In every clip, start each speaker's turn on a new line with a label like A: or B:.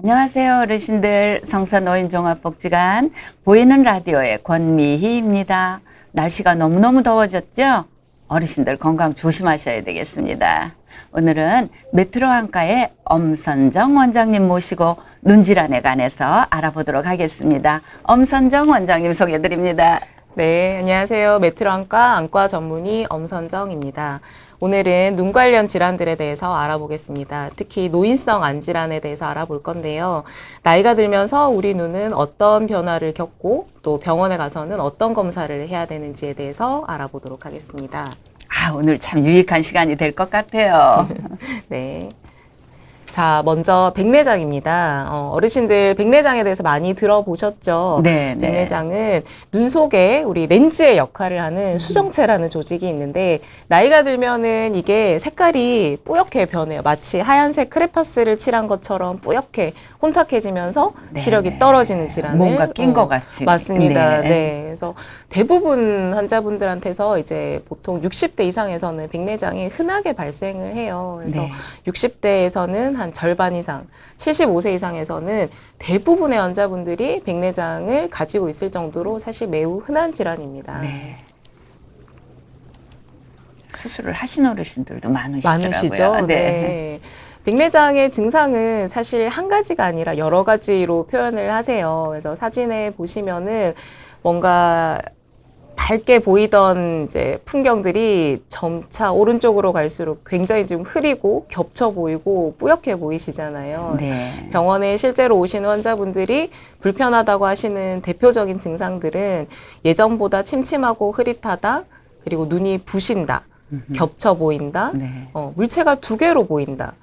A: 안녕하세요, 어르신들. 성서노인종합복지관 보이는 라디오의 권미희입니다. 날씨가 너무너무 더워졌죠? 어르신들 건강 조심하셔야 되겠습니다. 오늘은 메트로 한과의 엄선정 원장님 모시고 눈질환에 관해서 알아보도록 하겠습니다. 엄선정 원장님 소개드립니다.
B: 네, 안녕하세요. 메트로 안과 안과 전문의 엄선정입니다. 오늘은 눈 관련 질환들에 대해서 알아보겠습니다. 특히 노인성 안질환에 대해서 알아볼 건데요. 나이가 들면서 우리 눈은 어떤 변화를 겪고 또 병원에 가서는 어떤 검사를 해야 되는지에 대해서 알아보도록 하겠습니다.
A: 오늘 참 유익한 시간이 될 것 같아요.
B: 네. 자, 먼저 백내장입니다. 어르신들 백내장에 대해서 많이 들어보셨죠?
A: 네, 네.
B: 백내장은 눈 속에 우리 렌즈의 역할을 하는 수정체라는 조직이 있는데 나이가 들면은 이게 색깔이 뿌옇게 변해요. 마치 하얀색 크레파스를 칠한 것처럼 뿌옇게 혼탁해지면서
A: 네,
B: 시력이
A: 네.
B: 떨어지는 질환을
A: 뭔가 낀 것 같이.
B: 맞습니다.
A: 네.
B: 네. 그래서 대부분 환자분들한테서 이제 보통 60대 이상에서는 백내장이 흔하게 발생을 해요. 그래서
A: 네.
B: 60대에서는 한 절반 이상, 75세 이상에서는 대부분의 환자분들이 백내장을 가지고 있을 정도로 사실 매우 흔한 질환입니다.
A: 네. 수술을 하신 어르신들도 많으시더라고요.
B: 많으시죠?
A: 네.
B: 네. 백내장의 증상은 사실 한 가지가 아니라 여러 가지로 표현을 하세요. 그래서 사진에 보시면은 뭔가 밝게 보이던 이제 풍경들이 점차 오른쪽으로 갈수록 굉장히 좀 흐리고 겹쳐 보이고 뿌옇게 보이시잖아요.
A: 네.
B: 병원에 실제로 오시는 환자분들이 불편하다고 하시는 대표적인 증상들은 예전보다 침침하고 흐릿하다, 그리고 눈이 부신다, 겹쳐 보인다,
A: 네.
B: 물체가 두 개로 보인다,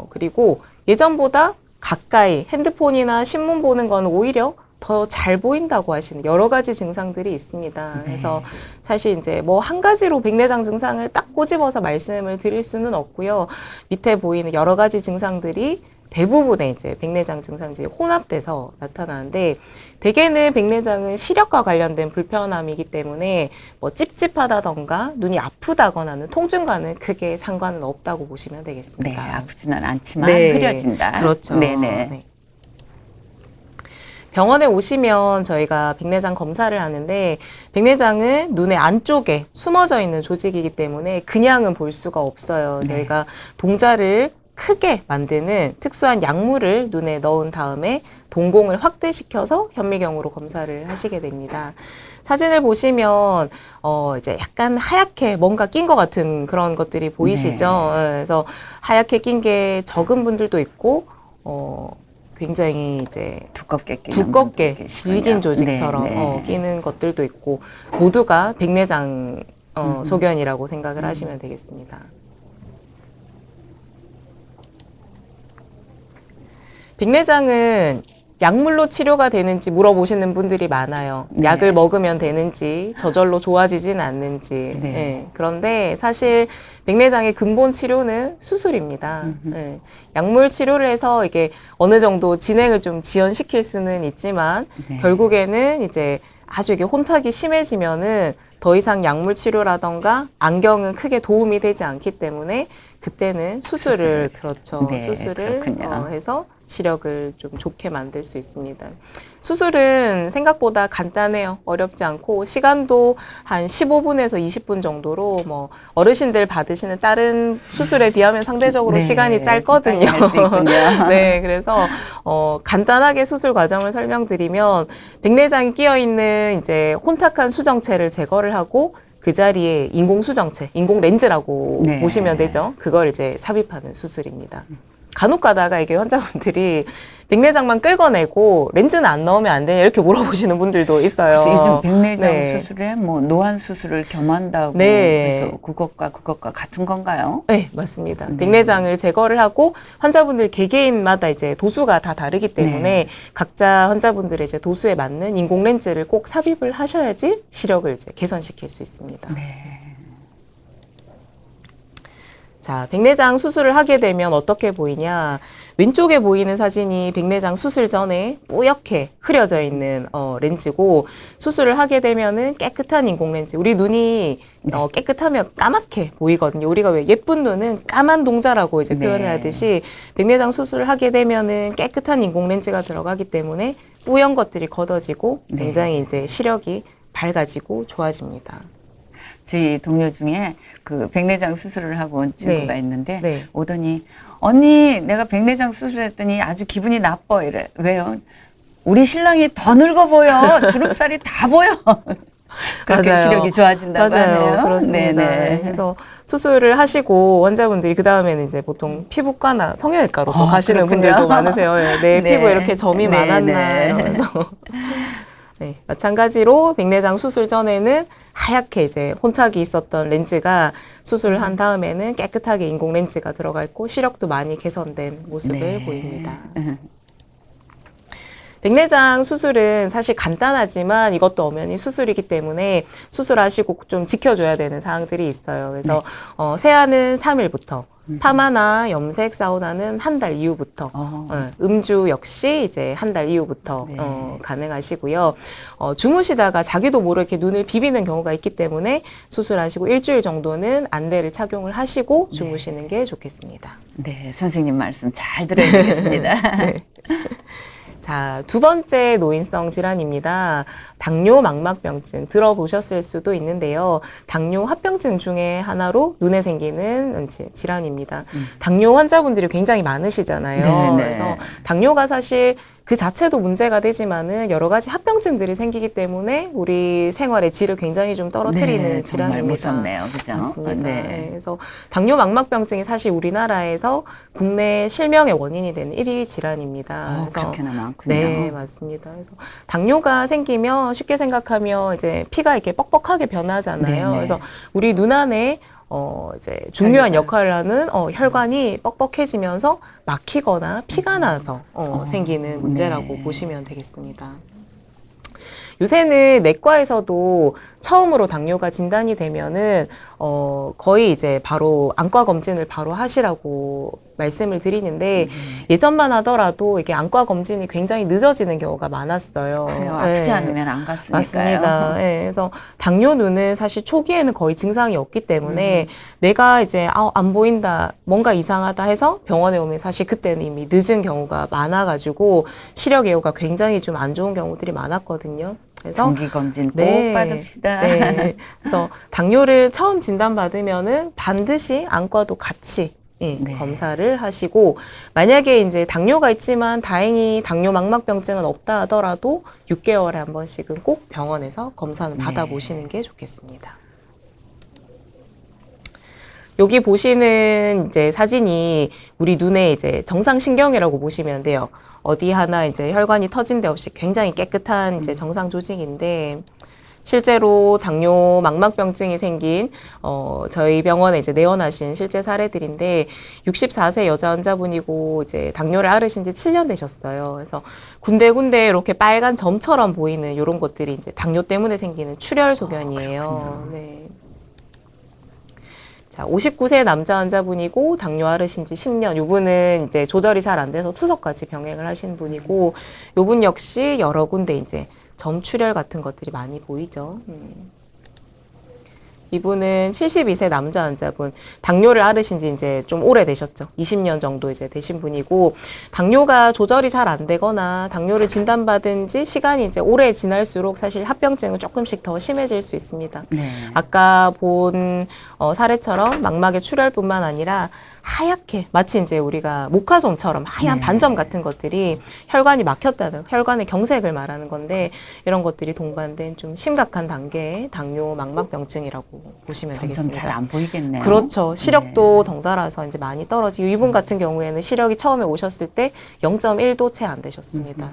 B: 그리고 예전보다 가까이 핸드폰이나 신문 보는 건 오히려 더 잘 보인다고 하시는 여러 가지 증상들이 있습니다.
A: 네.
B: 그래서 사실 이제 뭐 한 가지로 백내장 증상을 딱 꼬집어서 말씀을 드릴 수는 없고요. 밑에 보이는 여러 가지 증상들이 대부분의 이제 백내장 증상들이 혼합돼서 나타나는데 대개는 백내장은 시력과 관련된 불편함이기 때문에 뭐 찝찝하다던가 눈이 아프다거나는 통증과는 크게 상관은 없다고 보시면
A: 네,
B: 되겠습니다.
A: 아프지는 않지만
B: 네.
A: 흐려진다.
B: 그렇죠.
A: 네네.
B: 네. 병원에 오시면 저희가 백내장 검사를 하는데 백내장은 눈의 안쪽에 숨어져 있는 조직이기 때문에 그냥은 볼 수가 없어요.
A: 네.
B: 저희가 동자를 크게 만드는 특수한 약물을 눈에 넣은 다음에 동공을 확대시켜서 현미경으로 검사를 하시게 됩니다. 사진을 보시면 이제 약간 하얗게 뭔가 낀 것 같은 그런 것들이 보이시죠?
A: 네.
B: 그래서 하얗게 낀 게 적은 분들도 있고 굉장히 이제
A: 두껍게 끼는
B: 두껍게
A: 분들이
B: 질긴
A: 있군요.
B: 조직처럼
A: 네, 네.
B: 끼는 것들도 있고 모두가 백내장 소견이라고 생각을 하시면 되겠습니다. 백내장은 약물로 치료가 되는지 물어보시는 분들이 많아요.
A: 네.
B: 약을 먹으면 되는지 저절로 좋아지지는 않는지.
A: 네.
B: 예. 그런데 사실 백내장의 근본 치료는 수술입니다. 예. 약물 치료를 해서 이게 어느 정도 진행을 좀 지연시킬 수는 있지만
A: 네.
B: 결국에는 이제 아주 이게 혼탁이 심해지면은 더 이상 약물 치료라던가 안경은 크게 도움이 되지 않기 때문에 그때는 수술을 그렇죠.
A: 네,
B: 수술을
A: 그렇군요.
B: 해서 시력을 좀 좋게 만들 수 있습니다. 수술은 생각보다 간단해요. 어렵지 않고 시간도 한 15분에서 20분 정도로 뭐 어르신들 받으시는 다른 수술에 비하면 상대적으로
A: 네,
B: 시간이 짧거든요.
A: 할수 있군요.
B: 네, 그래서 간단하게 수술 과정을 설명드리면 백내장이 끼어 있는 이제 혼탁한 수정체를 제거를 하고 그 자리에 인공 수정체, 인공 렌즈라고
A: 네.
B: 보시면 되죠. 그걸 이제 삽입하는 수술입니다. 간혹 가다가 이게 환자분들이 백내장만 긁어내고 렌즈는 안 넣으면 안 되냐 이렇게 물어보시는 분들도 있어요.
A: 요즘 백내장
B: 네.
A: 수술에 뭐 노안 수술을 겸한다고
B: 네.
A: 해서 그것과 같은 건가요?
B: 네, 맞습니다. 백내장을 제거를 하고 환자분들 개개인마다 이제 도수가 다 다르기 때문에
A: 네.
B: 각자 환자분들의 이제 도수에 맞는 인공 렌즈를 꼭 삽입을 하셔야지 시력을 이제 개선시킬 수 있습니다.
A: 네.
B: 자, 자, 백내장 수술을 하게 되면 어떻게 보이냐? 왼쪽에 보이는 사진이 백내장 수술 전에 뿌옇게 흐려져 있는 렌즈고, 수술을 하게 되면은 깨끗한 인공 렌즈. 우리 눈이 깨끗하면 까맣게 보이거든요. 우리가 왜 예쁜 눈은 까만 동자라고 이제 표현을
A: 네.
B: 하듯이, 백내장 수술을 하게 되면은 깨끗한 인공 렌즈가 들어가기 때문에 뿌연 것들이 걷어지고
A: 네.
B: 굉장히 이제 시력이 밝아지고 좋아집니다.
A: 저희 동료 중에 그 백내장 수술을 하고 온 친구가
B: 네.
A: 있는데
B: 네.
A: 오더니 언니 내가 백내장 수술했더니 아주 기분이 나빠 이래. 왜요? 우리 신랑이 더 늙어 보여. 주름살이 다 보여. 그렇게
B: 맞아요.
A: 시력이 좋아진다고
B: 맞아요.
A: 하네요.
B: 그렇습니다.
A: 네네.
B: 그래서 수술을 하시고 환자분들이 그 다음에는 이제 보통 피부과나 성형외과로 또 가시는
A: 그렇군요.
B: 분들도 많으세요. 내
A: 네.
B: 피부에 이렇게 점이
A: 네,
B: 많았나
A: 네.
B: 이러면서. 네, 마찬가지로 백내장 수술 전에는 하얗게 이제 혼탁이 있었던 렌즈가 수술을 한 다음에는 깨끗하게 인공 렌즈가 들어가 있고 시력도 많이 개선된 모습을
A: 네.
B: 보입니다. 백내장 수술은 사실 간단하지만 이것도 엄연히 수술이기 때문에 수술하시고 좀 지켜줘야 되는 사항들이 있어요. 그래서 세안은 3일부터, 파마나 염색, 사우나는 한 달 이후부터, 음주 역시 이제 한 달 이후부터
A: 네.
B: 가능하시고요. 주무시다가 자기도 모르게 눈을 비비는 경우가 있기 때문에 수술하시고 일주일 정도는 안대를 착용을 하시고 주무시는 게 좋겠습니다.
A: 네, 선생님 말씀 잘 들어야겠습니다.
B: 네. 자, 두 번째 노인성 질환입니다. 당뇨 망막병증 들어보셨을 수도 있는데요. 당뇨 합병증 중에 하나로 눈에 생기는 질환입니다. 당뇨 환자분들이 굉장히 많으시잖아요.
A: 네네.
B: 그래서 당뇨가 사실 그 자체도 문제가 되지만은 여러 가지 합병증들이 생기기 때문에 우리 생활의 질을 굉장히 좀 떨어뜨리는
A: 네, 정말
B: 질환입니다.
A: 무섭네요. 그죠?
B: 맞습니다.
A: 네.
B: 네, 그래서 당뇨 망막병증이 사실 우리나라에서 국내 실명의 원인이 되는 1위 질환입니다.
A: 그렇게나 많군요.
B: 네, 맞습니다. 그래서 당뇨가 생기면 쉽게 생각하면 이제 피가 이렇게 뻑뻑하게 변하잖아요.
A: 네네.
B: 그래서 우리 눈 안에 이제 중요한 역할을 하는 혈관이 뻑뻑해지면서 막히거나 피가 나서 생기는 문제라고
A: 네.
B: 보시면 되겠습니다. 요새는 내과에서도 처음으로 당뇨가 진단이 되면은 거의 이제 바로 안과 검진을 바로 하시라고 말씀을 드리는데 예전만 하더라도 이게 안과 검진이 굉장히 늦어지는 경우가 많았어요.
A: 그래요. 아프지
B: 네.
A: 않으면 안 갔으니까요.
B: 맞습니다. 네, 그래서 당뇨눈은 사실 초기에는 거의 증상이 없기 때문에 내가 이제 안 보인다, 뭔가 이상하다 해서 병원에 오면 사실 그때는 이미 늦은 경우가 많아가지고 시력 예후가 굉장히 좀 안 좋은 경우들이 많았거든요. 그래서
A: 정기 검진 꼭
B: 네.
A: 받읍시다.
B: 네. 그래서 당뇨를 처음 진단받으면은 반드시 안과도 같이
A: 네.
B: 검사를 하시고, 만약에 이제 당뇨가 있지만 다행히 당뇨 망막병증은 없다 하더라도 6개월에 한 번씩은 꼭 병원에서 검사는 받아보시는 게 좋겠습니다. 여기 보시는 이제 사진이 우리 눈의 이제 정상신경이라고 보시면 돼요. 어디 하나 이제 혈관이 터진 데 없이 굉장히 깨끗한 이제 정상 조직인데, 실제로 당뇨 망막병증이 생긴 저희 병원에 이제 내원하신 실제 사례들인데 64세 여자 환자분이고 이제 당뇨를 앓으신 지 7년 되셨어요. 그래서 군데군데 이렇게 빨간 점처럼 보이는 이런 것들이 이제 당뇨 때문에 생기는 출혈 소견이에요. 네. 자, 59세 남자 환자분이고 당뇨 앓으신 지 10년. 요분은 이제 조절이 잘 안 돼서 투석까지 병행을 하신 분이고, 요분 역시 여러 군데 이제 점 출혈 같은 것들이 많이 보이죠. 이분은 72세 남자 환자분, 당뇨를 앓으신 지 이제 좀 오래 되셨죠. 20년 정도 이제 되신 분이고, 당뇨가 조절이 잘 안 되거나 당뇨를 진단받은 지 시간이 이제 오래 지날수록 사실 합병증은 조금씩 더 심해질 수 있습니다.
A: 네.
B: 아까 본 사례처럼 망막의 출혈뿐만 아니라 하얗게 마치 이제 우리가 모카솜처럼 하얀
A: 네.
B: 반점 같은 것들이 혈관이 막혔다는, 혈관의 경색을 말하는 건데, 이런 것들이 동반된 좀 심각한 단계의 당뇨 망막병증이라고 보시면
A: 점점
B: 되겠습니다.
A: 잘 안 보이겠네요.
B: 그렇죠. 시력도 덩달아서 이제 많이 떨어지고, 이분 같은 경우에는 시력이 처음에 오셨을 때 0.1도 채 안 되셨습니다.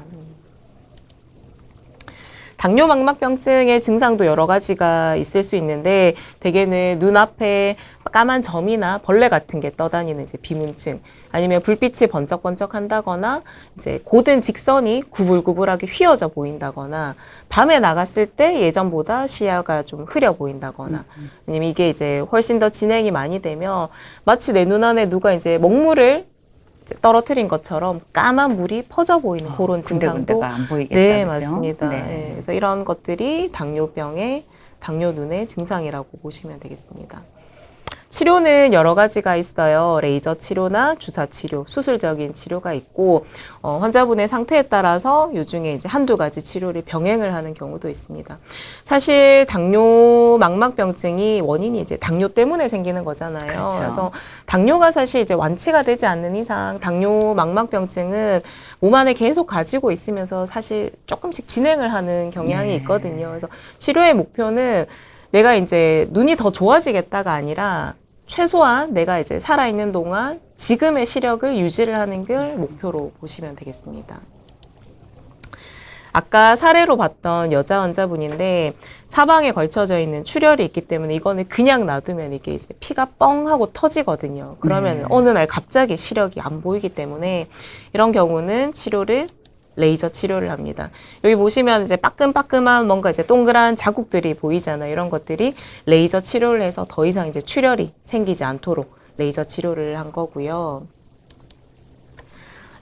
B: 당뇨망막병증의 증상도 여러 가지가 있을 수 있는데 대개는 눈앞에 까만 점이나 벌레 같은 게 떠다니는 이제 비문증, 아니면 불빛이 번쩍번쩍 한다거나 이제 고든 직선이 구불구불하게 휘어져 보인다거나 밤에 나갔을 때 예전보다 시야가 좀 흐려 보인다거나 아니면 이게 이제 훨씬 더 진행이 많이 되면 마치 내 눈 안에 누가 이제 먹물을 이제 떨어뜨린 것처럼 까만 물이 퍼져 보이는 그런 증상도
A: 군데군데가 안 보이겠다.
B: 네,
A: 그죠?
B: 맞습니다.
A: 네.
B: 네, 그래서 이런 것들이 당뇨병의 당뇨 눈의 증상이라고 보시면 되겠습니다. 치료는 여러 가지가 있어요. 레이저 치료나 주사 치료, 수술적인 치료가 있고, 환자분의 상태에 따라서 요 중에 이제 한두 가지 치료를 병행을 하는 경우도 있습니다. 사실 당뇨 망막병증이 원인이 이제 당뇨 때문에 생기는 거잖아요.
A: 그렇죠.
B: 그래서 당뇨가 사실 이제 완치가 되지 않는 이상 당뇨 망막병증은 몸 안에 계속 가지고 있으면서 사실 조금씩 진행을 하는 경향이
A: 네.
B: 있거든요. 그래서 치료의 목표는 내가 이제 눈이 더 좋아지겠다가 아니라 최소한 내가 이제 살아있는 동안 지금의 시력을 유지를 하는 걸 목표로 보시면 되겠습니다. 아까 사례로 봤던 여자 환자분인데 사방에 걸쳐져 있는 출혈이 있기 때문에 이거는 그냥 놔두면 이게 이제 피가 뻥 하고 터지거든요. 그러면 어느 날 갑자기 시력이 안 보이기 때문에 이런 경우는 레이저 치료를 합니다. 여기 보시면 이제 빠끔빠끔한 뭔가 이제 동그란 자국들이 보이잖아요. 이런 것들이 레이저 치료를 해서 더 이상 이제 출혈이 생기지 않도록 레이저 치료를 한 거고요.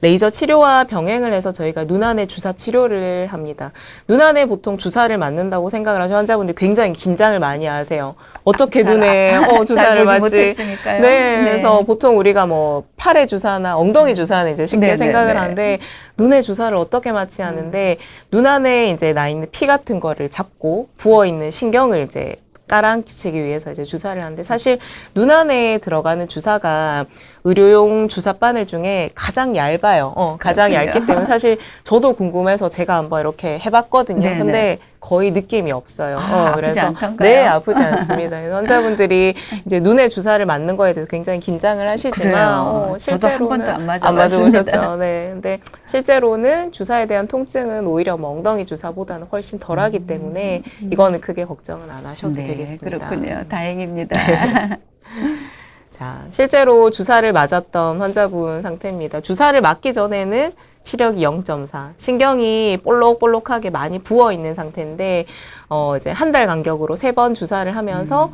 B: 레이저 치료와 병행을 해서 저희가 눈안에 주사 치료를 합니다. 눈안에 보통 주사를 맞는다고 생각을 하시는 환자분들이 굉장히 긴장을 많이 하세요. 어떻게 눈에 주사를 맞지? 네, 그래서 보통 우리가 뭐 팔에 주사나 엉덩이 주사는 이제 쉽게 생각을 하는데 눈에 주사를 어떻게 맞지 하는데 눈안에 이제 나 있는 피 같은 거를 잡고 부어 있는 신경을 이제 깔아앉히기 위해서 이제 주사를 하는데 사실 눈 안에 들어가는 주사가 의료용 주사 바늘 중에 가장 얇아요. 가장 얇기 때문에 사실 저도 궁금해서 제가 한번 이렇게 해봤거든요.
A: 네네.
B: 근데 거의 느낌이 없어요.
A: 아프지
B: 그래서
A: 않던가요?
B: 네, 아프지 않습니다. 환자분들이 이제 눈에 주사를 맞는 거에 대해서 굉장히 긴장을 하시지만
A: 저도 한 번도
B: 실제로는
A: 안
B: 안
A: 맞아봤습니다.
B: 맞아보셨죠. 네, 근데 실제로는 주사에 대한 통증은 오히려 뭐 엉덩이 주사보다는 훨씬 덜하기 때문에 이거는 크게 걱정은 안 하셔도 되겠습니다.
A: 그렇군요. 다행입니다.
B: 자, 실제로 주사를 맞았던 환자분 상태입니다. 주사를 맞기 전에는 시력이 0.4, 신경이 볼록볼록하게 많이 부어 있는 상태인데, 이제 한 달 간격으로 3번 주사를 하면서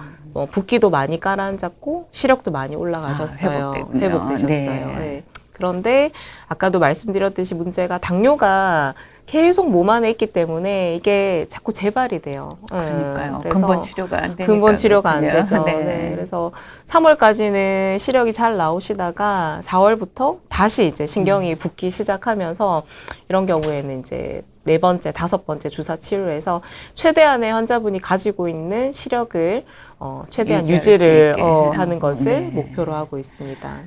B: 붓기도 많이 깔아앉았고, 시력도 많이 올라가셨어요. 회복되셨어요. 네. 그런데 아까도 말씀드렸듯이 문제가 당뇨가 계속 몸 안에 있기 때문에 이게 자꾸 재발이 돼요.
A: 그러니까요.
B: 그래서
A: 근본 치료가 안 되니까.
B: 근본 치료가 안
A: 그렇군요.
B: 되죠. 네. 그래서 3월까지는 시력이 잘 나오시다가 4월부터 다시 이제 신경이 붓기 시작하면서 이런 경우에는 이제 4번째, 5번째 주사 치료해서 최대한의 환자분이 가지고 있는 시력을 최대한 유지를 하는 것을 목표로 하고 있습니다.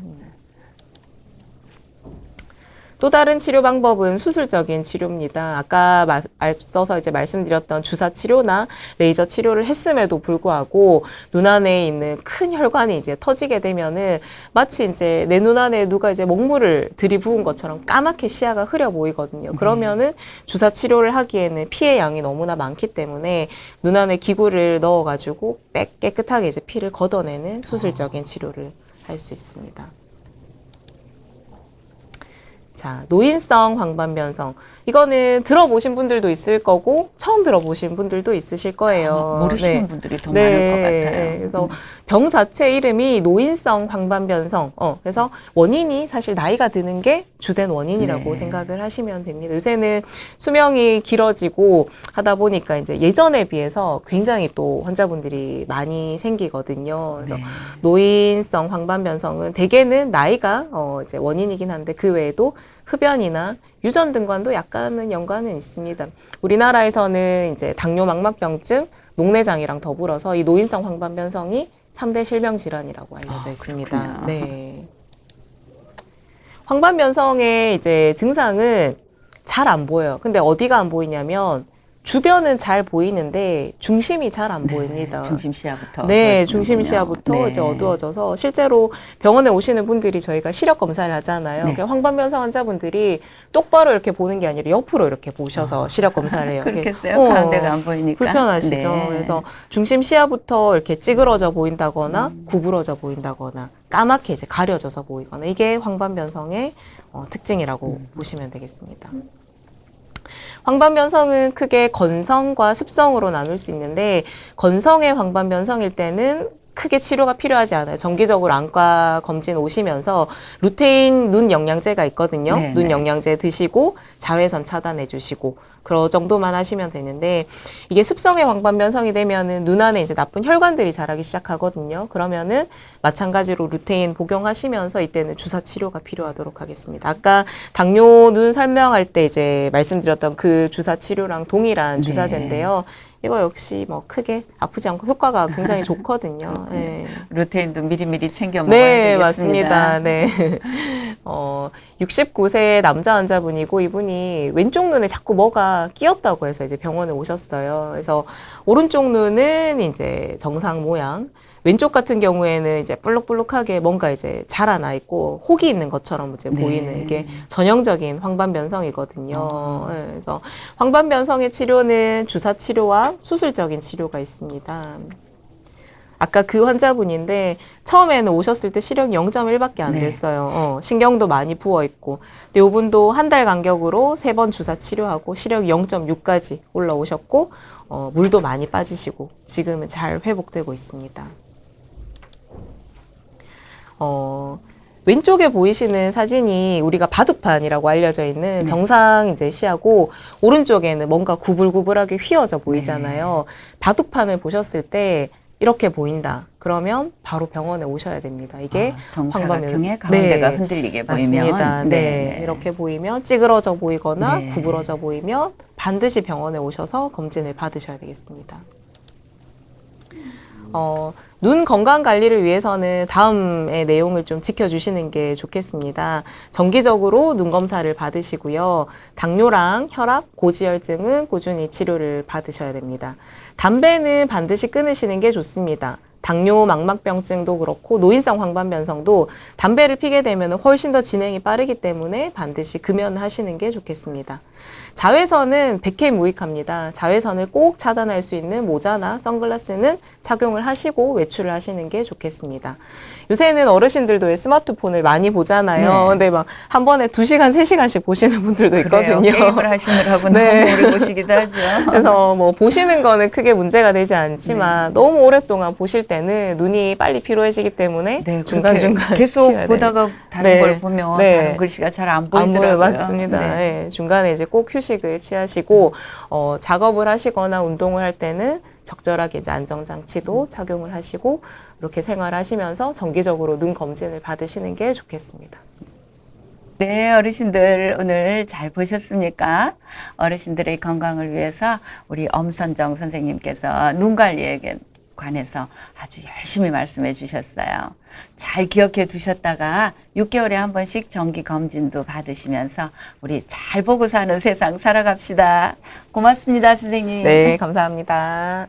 B: 또 다른 치료 방법은 수술적인 치료입니다. 아까 앞서서 이제 말씀드렸던 주사 치료나 레이저 치료를 했음에도 불구하고 눈 안에 있는 큰 혈관이 이제 터지게 되면은 마치 이제 내 눈 안에 누가 이제 먹물을 들이부은 것처럼 까맣게 시야가 흐려 보이거든요. 그러면은 주사 치료를 하기에는 피의 양이 너무나 많기 때문에 눈 안에 기구를 넣어가지고 깨끗하게 이제 피를 걷어내는 수술적인 치료를 할 수 있습니다. 자, 노인성 황반변성. 이거는 들어보신 분들도 있을 거고 처음 들어보신 분들도 있으실 거예요.
A: 모르시는 분들이 더 많을 것 같아요.
B: 그래서 병 자체 이름이 노인성 황반변성. 그래서 원인이 사실 나이가 드는 게 주된 원인이라고 생각을 하시면 됩니다. 요새는 수명이 길어지고 하다 보니까 이제 예전에 비해서 굉장히 또 환자분들이 많이 생기거든요. 그래서 노인성 황반변성은 대개는 나이가 이제 원인이긴 한데 그 외에도 흡연이나 유전 등과도 약간은 연관은 있습니다. 우리나라에서는 이제 당뇨 망막병증, 녹내장이랑 더불어서 이 노인성 황반변성이 3대 실명 질환이라고 알려져 있습니다.
A: 그렇군요.
B: 네. 황반변성의 이제 증상은 잘 안 보여요. 근데 어디가 안 보이냐면 주변은 잘 보이는데 중심이 잘 안
A: 네,
B: 보입니다.
A: 중심 시야부터.
B: 네,
A: 그러시는군요.
B: 중심 시야부터
A: 네.
B: 이제 어두워져서 실제로 병원에 오시는 분들이 저희가 시력 검사를 하잖아요.
A: 네.
B: 그러니까 황반변성 환자분들이 똑바로 이렇게 보는 게 아니라 옆으로 이렇게 보셔서 시력 검사를 해요.
A: 그렇겠어요. 가운데가 안 보이니까.
B: 불편하시죠.
A: 네.
B: 그래서 중심 시야부터 이렇게 찌그러져 보인다거나 구부러져 보인다거나 까맣게 이제 가려져서 보이거나 이게 황반변성의 특징이라고 보시면 되겠습니다. 황반변성은 크게 건성과 습성으로 나눌 수 있는데 건성의 황반변성일 때는 크게 치료가 필요하지 않아요. 정기적으로 안과 검진 오시면서 루테인 눈 영양제가 있거든요.
A: 네,
B: 눈
A: 네.
B: 영양제 드시고 자외선 차단해 주시고 그런 정도만 하시면 되는데 이게 습성의 황반변성이 되면은 눈 안에 이제 나쁜 혈관들이 자라기 시작하거든요. 그러면은 마찬가지로 루테인 복용하시면서 이때는 주사 치료가 필요하도록 하겠습니다. 아까 당뇨 눈 설명할 때 이제 말씀드렸던 그 주사 치료랑 동일한
A: 네.
B: 주사제인데요. 이거 역시 뭐 크게 아프지 않고 효과가 굉장히 좋거든요. 네.
A: 루테인도 미리미리 챙겨 먹어야
B: 네,
A: 되겠습니다.
B: 맞습니다. 네. 69세 남자 환자분이고 이분이 왼쪽 눈에 자꾸 뭐가 끼었다고 해서 이제 병원에 오셨어요. 그래서 오른쪽 눈은 이제 정상 모양, 왼쪽 같은 경우에는 이제 볼록볼록하게 뭔가 이제 자라나 있고 혹이 있는 것처럼 이제
A: 네.
B: 보이는 이게 전형적인 황반변성이거든요. 네, 그래서 황반변성의 치료는 주사 치료와 수술적인 치료가 있습니다. 아까 그 환자분인데 처음에는 오셨을 때 시력이 0.1밖에 안
A: 네.
B: 됐어요. 신경도 많이 부어 있고. 근데 이분도 한 달 간격으로 3번 주사 치료하고 시력이 0.6까지 올라오셨고 물도 많이 빠지시고 지금은 잘 회복되고 있습니다. 왼쪽에 보이시는 사진이 우리가 바둑판이라고 알려져 있는 정상 이제 시야고 오른쪽에는 뭔가 구불구불하게 휘어져 보이잖아요. 바둑판을 보셨을 때 이렇게 보인다. 그러면 바로 병원에 오셔야 됩니다. 이게
A: 정사각형의 가운데가
B: 네,
A: 흔들리게
B: 맞습니다.
A: 보이면
B: 네, 이렇게 보이면 찌그러져 보이거나
A: 네.
B: 구부러져 보이면 반드시 병원에 오셔서 검진을 받으셔야 되겠습니다. 눈 건강 관리를 위해서는 다음의 내용을 좀 지켜주시는 게 좋겠습니다. 정기적으로 눈 검사를 받으시고요. 당뇨랑 혈압, 고지혈증은 꾸준히 치료를 받으셔야 됩니다. 담배는 반드시 끊으시는 게 좋습니다. 당뇨, 망막병증도 그렇고 노인성 황반변성도 담배를 피게 되면 훨씬 더 진행이 빠르기 때문에 반드시 금연하시는 게 좋겠습니다. 자외선은 백해무익합니다. 자외선을 꼭 차단할 수 있는 모자나 선글라스는 착용을 하시고 외출을 하시는 게 좋겠습니다. 요새는 어르신들도 스마트폰을 많이 보잖아요.
A: 네.
B: 근데 막 한 번에 2시간, 3시간씩 보시는 분들도 있거든요.
A: 그래요. 게임을 하시느라고
B: 네.
A: 너무 오래 보시기도 하죠.
B: 그래서 뭐 보시는 거는 크게 문제가 되지 않지만 너무 오랫동안 보실 때는 눈이 빨리 피로해지기 때문에
A: 네,
B: 중간중간
A: 계속
B: 쉬어야 돼요.
A: 보다가 다른
B: 네.
A: 걸 보면
B: 네.
A: 다른 글씨가 잘 안
B: 안 보여요.
A: 보이더라고요.
B: 맞습니다.
A: 네.
B: 네, 중간에 이제 꼭 휴식을 취하시고 작업을 하시거나 운동을 할 때는 적절하게 이제 안정장치도 착용을 하시고 이렇게 생활하시면서 정기적으로 눈 검진을 받으시는 게 좋겠습니다.
A: 네, 어르신들 오늘 잘 보셨습니까? 어르신들의 건강을 위해서 우리 엄선정 선생님께서 눈 관리에 관해서 아주 열심히 말씀해 주셨어요. 잘 기억해 두셨다가 6개월에 한 번씩 정기 검진도 받으시면서 우리 잘 보고 사는 세상 살아갑시다. 고맙습니다, 선생님.
B: 네, 감사합니다.